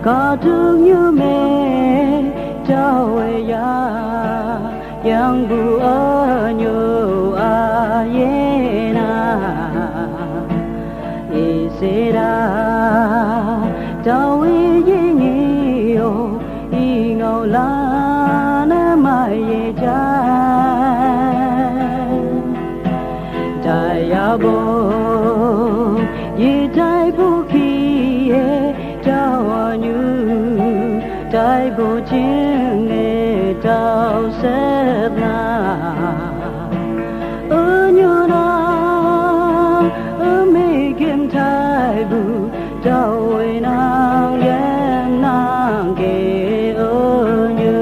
có thương như mẹ trao ya yang bu ở nhiều ai na isera trao yi nhiều y ngầu la na mai cha ya bo yi tai bu ki trao như tai bu chiêng nghe trao xếp na ở như na ở mi kim tai bu trao nàng em nàng kề ở như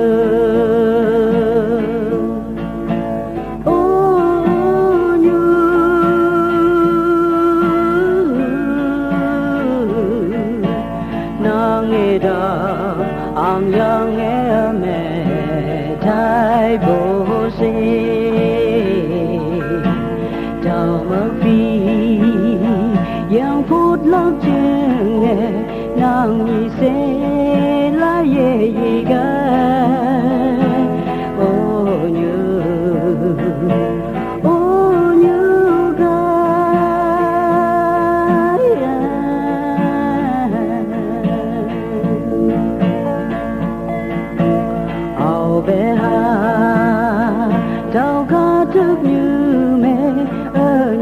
ang yang me tai bo si chào mơ phi yang phút lâu chừng nghe nàng nhị se la ye ga ô như bé ha trao ca thức như mẹ ơi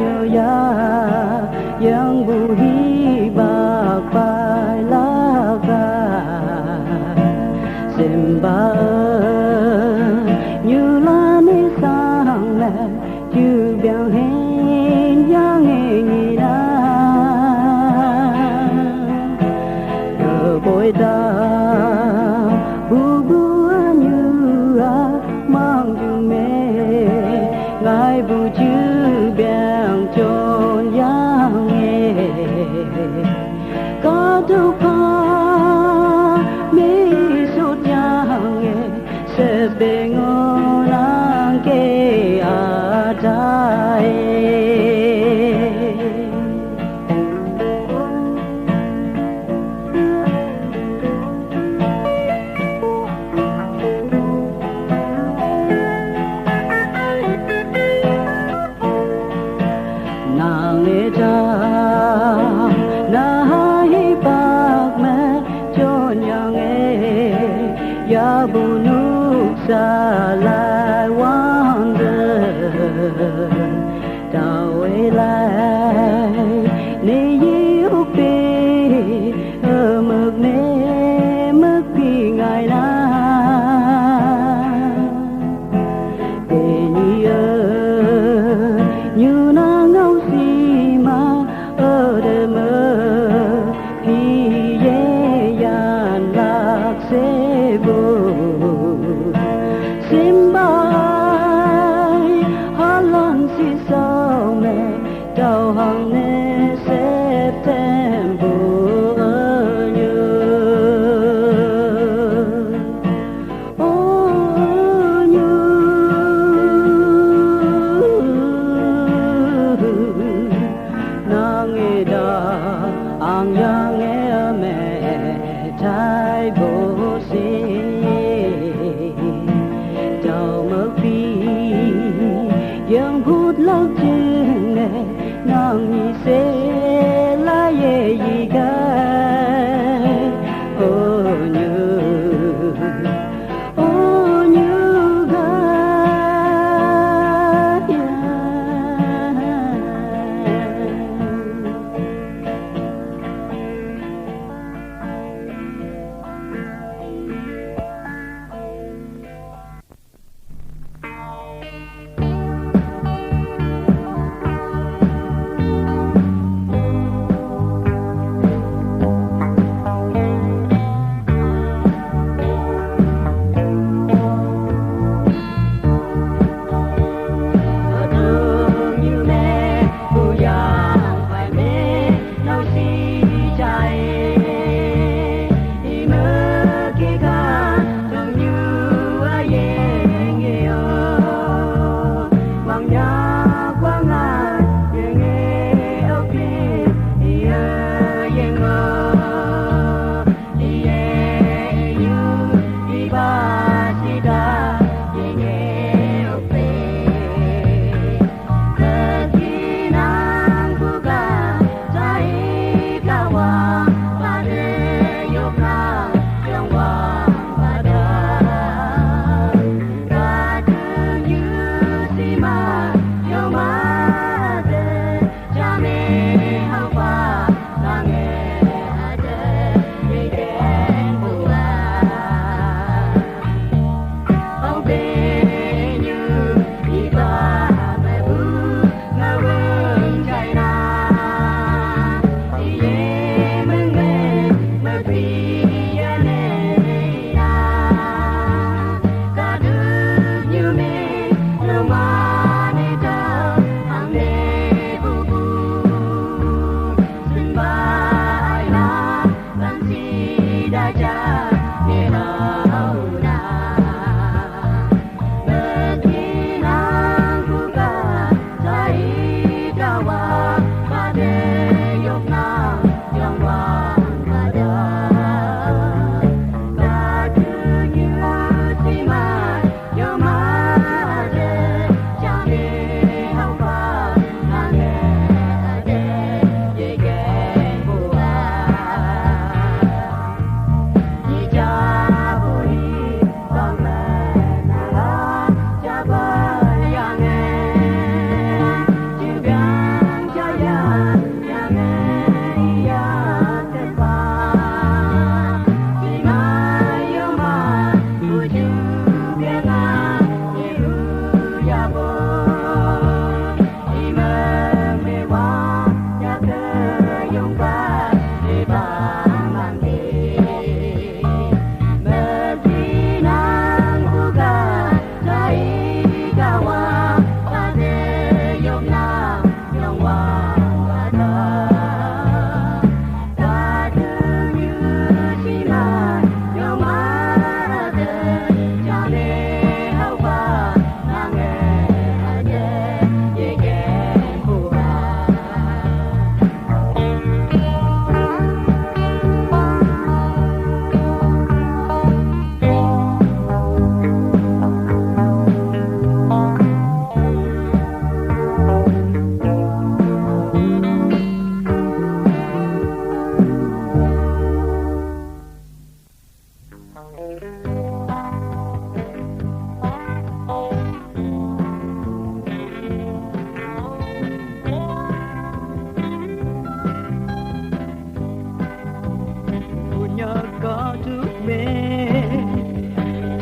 nàng nghe cha na hi bạc mẹ cho nhà nghe ya bu nu sa lai wan de tao về lại ni yêu pe ở mực nê mực pi ngày na như na ngâu si mà ở đời mơ khi dễ dàng lạc sẽ vô sim bay hát lan si sao mẹ đau hàng nê sẽ thêm vô ở nhớ ang yang e me tai bo si chào mơ phi yang phút lâu chừng nè nàng nhị sẽ la ye gì cả ô như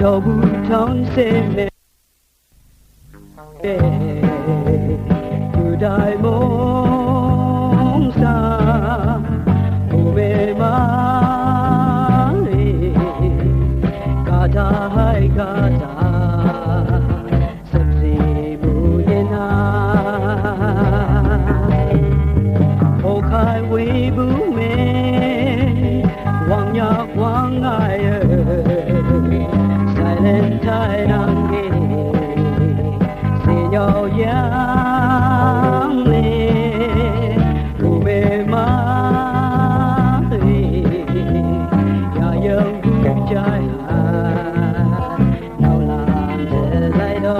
တော်ဘူးထောင်းစေမဲ့သူတိုင်းမုန်းစာဘုဘေမာကာတာဟိုက်ကာတာစပ်စီဘူရင်နာဟိုခိုင်ဝေဘူးမေဝမ်းညာဝမ်းငါရဲ့Silent Thailand Señor yang le Ube ma Ya yang bujai Nau lam se lai do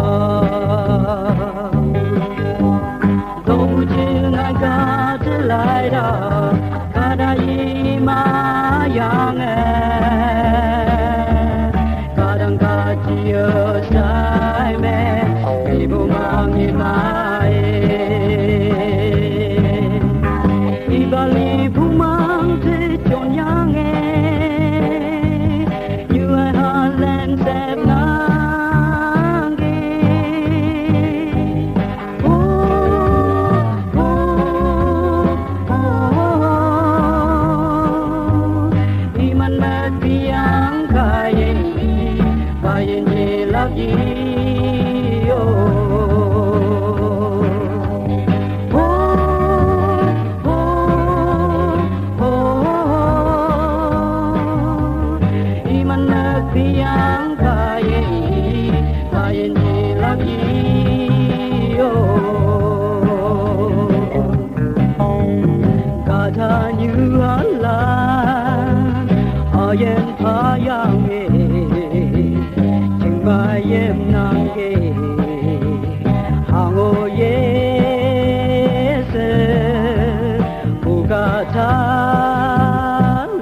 Do bujin ai ka te lai do Kada yi ma yang Chia sai mẹ vì bố mang như mai đi ba li bố mang thế cho nhà nghe như ai hà lên xem nắng kì đi man mẹ biang khai Bayin ye love you oh oh oh iman na biyang bayin ye love you Kata như Allah ayen payang Bayem nange hango yese bugata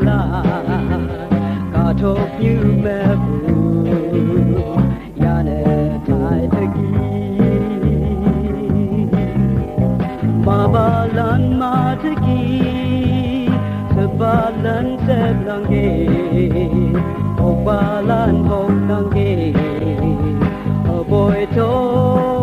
la kathok nyu me bu yane thai tagi mabalan ma tagi sebalan seblange Balan hong nang ge boy to